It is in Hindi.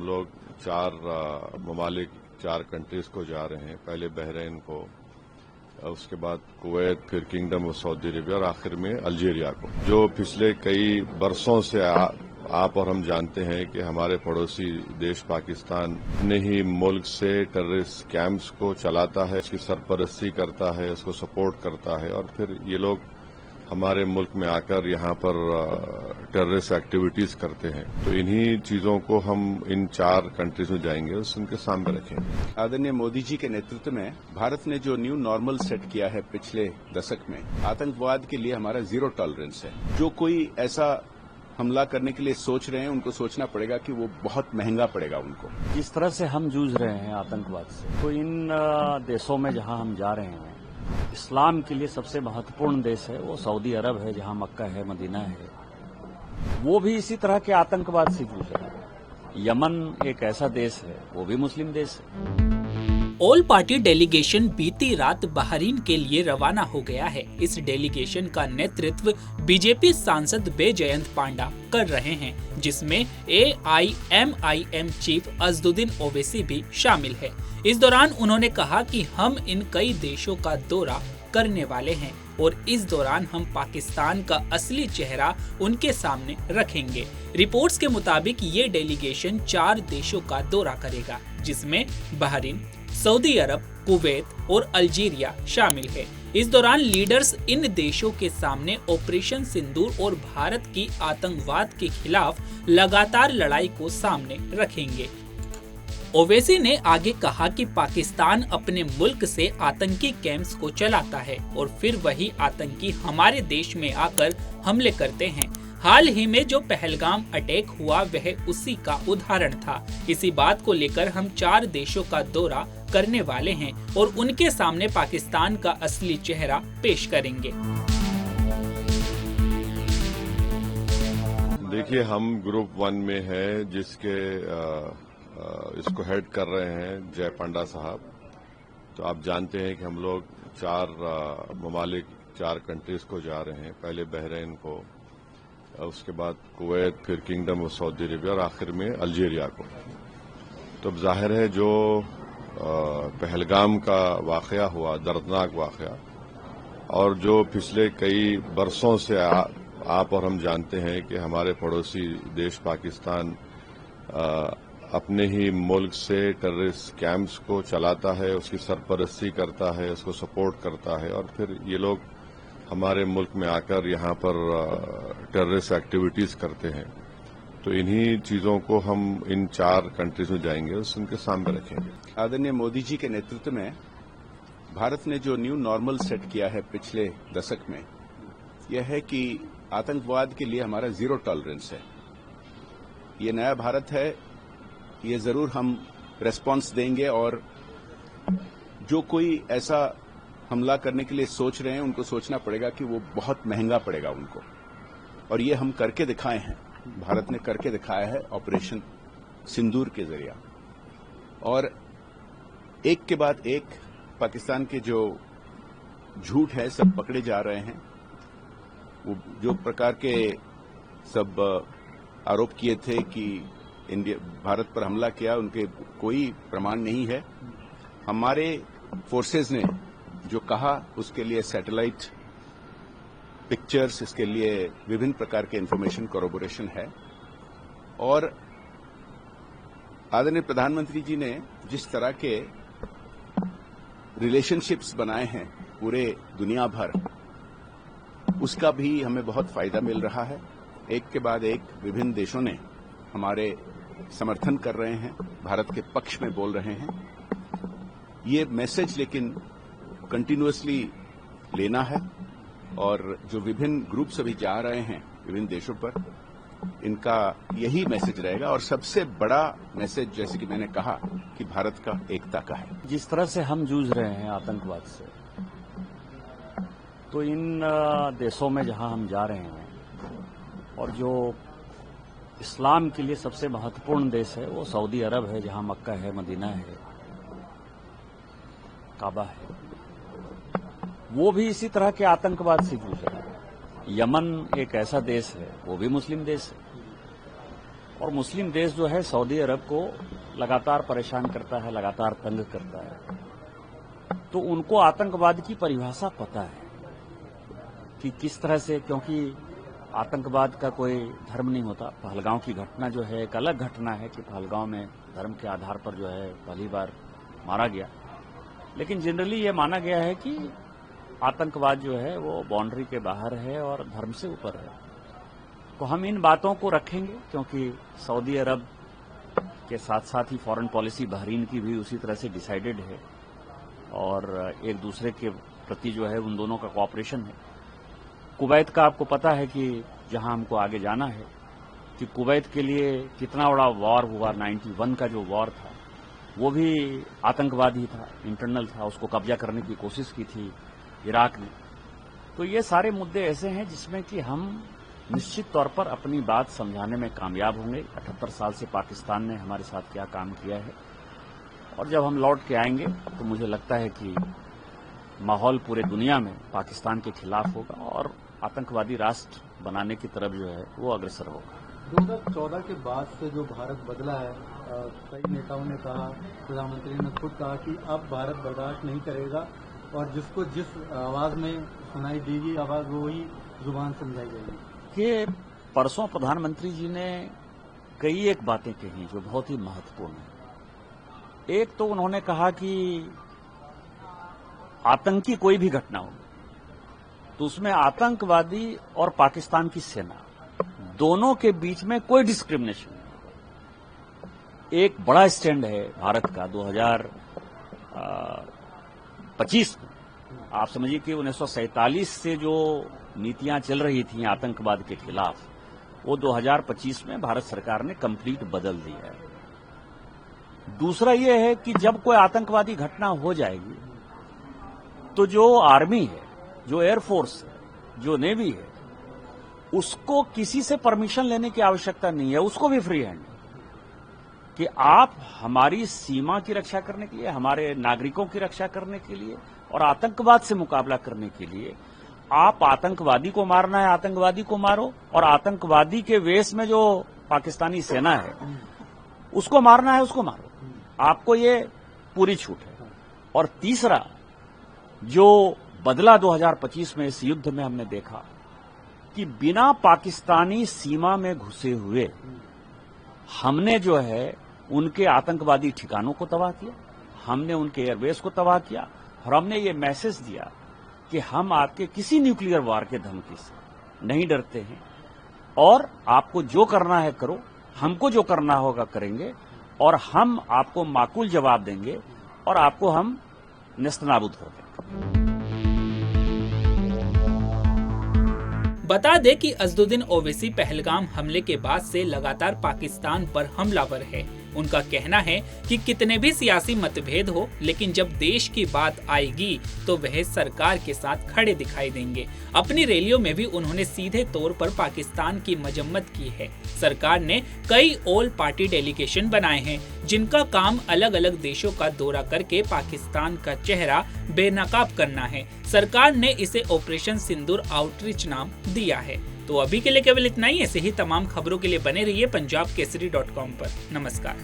लोग 4 ममालिक 4 कंट्रीज को जा रहे हैं। पहले बहरीन को, उसके बाद कुवैत, फिर किंगडम ऑफ सऊदी अरेबिया और आखिर में अल्जीरिया को। जो पिछले कई बरसों से आप और हम जानते हैं कि हमारे पड़ोसी देश पाकिस्तान ने ही मुल्क से टेररिस्ट कैंप्स को चलाता है, इसकी सरपरस्ती करता है, इसको सपोर्ट करता है और फिर ये लोग हमारे मुल्क में आकर यहाँ पर टेररिस्ट एक्टिविटीज करते हैं। तो इन्हीं चीजों को हम इन 4 कंट्रीज में जाएंगे उनके सामने रखेंगे। आदरणीय मोदी जी के नेतृत्व में भारत ने जो न्यू नॉर्मल सेट किया है पिछले दशक में, आतंकवाद के लिए हमारा जीरो टॉलरेंस है। जो कोई ऐसा हमला करने के लिए सोच रहे हैं उनको सोचना पड़ेगा कि वो बहुत महंगा पड़ेगा उनको। जिस तरह से हम जूझ रहे हैं आतंकवाद से, तो इन देशों में जहां हम जा रहे हैं, इस्लाम के लिए सबसे महत्वपूर्ण देश है वो सऊदी अरब है, जहां मक्का है, मदीना है, वो भी इसी तरह के आतंकवाद से जूझ रहा है। यमन एक ऐसा देश है, वो भी मुस्लिम देश है। ऑल पार्टी डेलीगेशन बीती रात बहरीन के लिए रवाना हो गया है। इस डेलीगेशन का नेतृत्व बीजेपी सांसद बैजयंत पांडा कर रहे हैं, जिसमें AIMIM चीफ अजदुद्दीन ओवैसी भी शामिल है। इस दौरान उन्होंने कहा कि हम इन कई देशों का दौरा करने वाले हैं और इस दौरान हम पाकिस्तान का असली चेहरा उनके सामने रखेंगे। रिपोर्ट्स के मुताबिक ये डेलीगेशन 4 देशों का दौरा करेगा, जिसमें बहरीन, सऊदी अरब, कुवैत और अल्जीरिया शामिल है। इस दौरान लीडर्स इन देशों के सामने ऑपरेशन सिंदूर और भारत की आतंकवाद के खिलाफ लगातार लड़ाई को सामने रखेंगे। ओवैसी ने आगे कहा कि पाकिस्तान अपने मुल्क से आतंकी कैंप्स को चलाता है और फिर वही आतंकी हमारे देश में आकर हमले करते हैं। हाल ही में जो पहलगाम अटैक हुआ वह उसी का उदाहरण था। इसी बात को लेकर हम 4 देशों का दौरा करने वाले हैं और उनके सामने पाकिस्तान का असली चेहरा पेश करेंगे। देखिए, हम ग्रुप 1 में है, जिसके इसको हेड कर रहे हैं जय पांडा साहब। तो आप जानते हैं कि हम लोग 4 ममालिक 4 कंट्रीज को जा रहे हैं। पहले बहरीन को, उसके बाद कुवैत, फिर किंगडम ऑफ सऊदी अरेबिया और आखिर में अल्जीरिया को। तो अब जाहिर है जो पहलगाम का वाकया हुआ, दर्दनाक वाकया, और जो पिछले कई बरसों से आप और हम जानते हैं कि हमारे पड़ोसी देश पाकिस्तान अपने ही मुल्क से टेररिस्ट कैंप्स को चलाता है, उसकी सरपरस्ती करता है, उसको सपोर्ट करता है और फिर ये लोग हमारे मुल्क में आकर यहाँ पर टेररिस्ट एक्टिविटीज करते हैं। तो इन्हीं चीजों को हम इन 4 कंट्रीज में जाएंगे उनके सामने रखेंगे। आदरणीय मोदी जी के नेतृत्व में भारत ने जो न्यू नॉर्मल सेट किया है पिछले दशक में, यह है कि आतंकवाद के लिए हमारा जीरो टॉलरेंस है। ये नया भारत है, ये जरूर हम रेस्पॉन्स देंगे और जो कोई ऐसा हमला करने के लिए सोच रहे हैं उनको सोचना पड़ेगा कि वो बहुत महंगा पड़ेगा उनको। और ये हम करके दिखाए हैं, भारत ने करके दिखाया है ऑपरेशन सिंदूर के जरिए। और एक के बाद एक पाकिस्तान के जो झूठ है सब पकड़े जा रहे हैं। वो जो प्रकार के सब आरोप किए थे कि भारत पर हमला किया, उनके कोई प्रमाण नहीं है। हमारे फोर्सेज ने जो कहा उसके लिए सैटेलाइट पिक्चर्स, इसके लिए विभिन्न प्रकार के इंफॉर्मेशन कोरोबोरेशन है। और आदरणीय प्रधानमंत्री जी ने जिस तरह के रिलेशनशिप्स बनाए हैं पूरे दुनिया भर, उसका भी हमें बहुत फायदा मिल रहा है। एक के बाद एक विभिन्न देशों ने हमारे समर्थन कर रहे हैं, भारत के पक्ष में बोल रहे हैं। ये मैसेज लेकिन कंटिन्यूअसली लेना है और जो विभिन्न ग्रुप्स अभी जा रहे हैं विभिन्न देशों पर, इनका यही मैसेज रहेगा। और सबसे बड़ा मैसेज, जैसे कि मैंने कहा, कि भारत का एकता का है। जिस तरह से हम जूझ रहे हैं आतंकवाद से, तो इन देशों में जहां हम जा रहे हैं और जो इस्लाम के लिए सबसे महत्वपूर्ण देश है वो सऊदी अरब है, जहां मक्का है, मदीना है, काबा है, वो भी इसी तरह के आतंकवाद से जूझ रहा है। यमन एक ऐसा देश है, वो भी मुस्लिम देश है। और मुस्लिम देश जो है सऊदी अरब को लगातार परेशान करता है, लगातार तंग करता है, तो उनको आतंकवाद की परिभाषा पता है कि किस तरह से, क्योंकि आतंकवाद का कोई धर्म नहीं होता। पहलगांव की घटना जो है एक अलग घटना है कि पहलगांव में धर्म के आधार पर जो है पहली बार मारा गया, लेकिन जनरली ये माना गया है कि आतंकवाद जो है वो बाउंड्री के बाहर है और धर्म से ऊपर है। तो हम इन बातों को रखेंगे, क्योंकि सऊदी अरब के साथ साथ ही फॉरेन पॉलिसी बहरीन की भी उसी तरह से डिसाइडेड है और एक दूसरे के प्रति जो है उन दोनों का कोऑपरेशन है। कुवैत का आपको पता है कि जहां हमको आगे जाना है, कि कुवैत के लिए कितना बड़ा वॉर हुआ। 91 का जो वॉर था वो भी आतंकवादी था, इंटरनल था, उसको कब्जा करने की कोशिश की थी इराक ने। तो ये सारे मुद्दे ऐसे हैं जिसमें कि हम निश्चित तौर पर अपनी बात समझाने में कामयाब होंगे। 78 साल से पाकिस्तान ने हमारे साथ क्या काम किया है, और जब हम लौट के आएंगे तो मुझे लगता है कि माहौल पूरे दुनिया में पाकिस्तान के खिलाफ होगा और आतंकवादी राष्ट्र बनाने की तरफ जो है वो अग्रसर होगा। 2014 के बाद से जो भारत बदला है, कई नेताओं ने कहा, प्रधानमंत्री ने खुद कहा कि अब भारत बर्दाश्त नहीं करेगा और जिसको जिस आवाज में सुनाई देगी आवाज वो ही जुबान समझाई जाएगी। कि परसों प्रधानमंत्री जी ने कई एक बातें कही जो बहुत ही महत्वपूर्ण है। एक तो उन्होंने कहा कि आतंकी कोई भी घटना हो तो उसमें आतंकवादी और पाकिस्तान की सेना दोनों के बीच में कोई डिस्क्रिमिनेशन नहीं। एक बड़ा स्टैंड है भारत का 2025 में। आप समझिए कि 1947 से जो नीतियां चल रही थी आतंकवाद के खिलाफ, वो 2025 में भारत सरकार ने कंप्लीट बदल दी है। दूसरा ये है कि जब कोई आतंकवादी घटना हो जाएगी तो जो आर्मी है, जो एयरफोर्स है, जो नेवी है, उसको किसी से परमिशन लेने की आवश्यकता नहीं है। उसको भी फ्री हैंड कि आप हमारी सीमा की रक्षा करने के लिए, हमारे नागरिकों की रक्षा करने के लिए और आतंकवाद से मुकाबला करने के लिए आप आतंकवादी को मारना है, आतंकवादी को मारो, और आतंकवादी के वेश में जो पाकिस्तानी सेना है उसको मारना है, उसको मारो। आपको ये पूरी छूट है। और तीसरा जो बदला 2025 में इस युद्ध में हमने देखा कि बिना पाकिस्तानी सीमा में घुसे हुए हमने जो है उनके आतंकवादी ठिकानों को तबाह किया, हमने उनके एयरबेस को तबाह किया, और हमने ये मैसेज दिया कि हम आपके किसी न्यूक्लियर वार के धमकी से नहीं डरते हैं और आपको जो करना है करो, हमको जो करना होगा करेंगे, और हम आपको माकूल जवाब देंगे और आपको हम नेस्तनाबूद कर देंगे। बता दें कि अज़दुद्दीन ओवैसी पहलगाम हमले के बाद से लगातार पाकिस्तान पर हमलावर है। उनका कहना है कि कितने भी सियासी मतभेद हो, लेकिन जब देश की बात आएगी तो वह सरकार के साथ खड़े दिखाई देंगे। अपनी रैलियों में भी उन्होंने सीधे तौर पर पाकिस्तान की मजम्मत की है। सरकार ने कई ऑल पार्टी डेलीगेशन बनाए हैं जिनका काम अलग अलग देशों का दौरा करके पाकिस्तान का चेहरा बेनकाब करना है। सरकार ने इसे ऑपरेशन सिंदूर आउटरीच नाम दिया है। तो अभी के लिए केवल इतना ही। ऐसे ही तमाम खबरों के लिए बने रहिए पंजाबकेसरी.com पर। नमस्कार।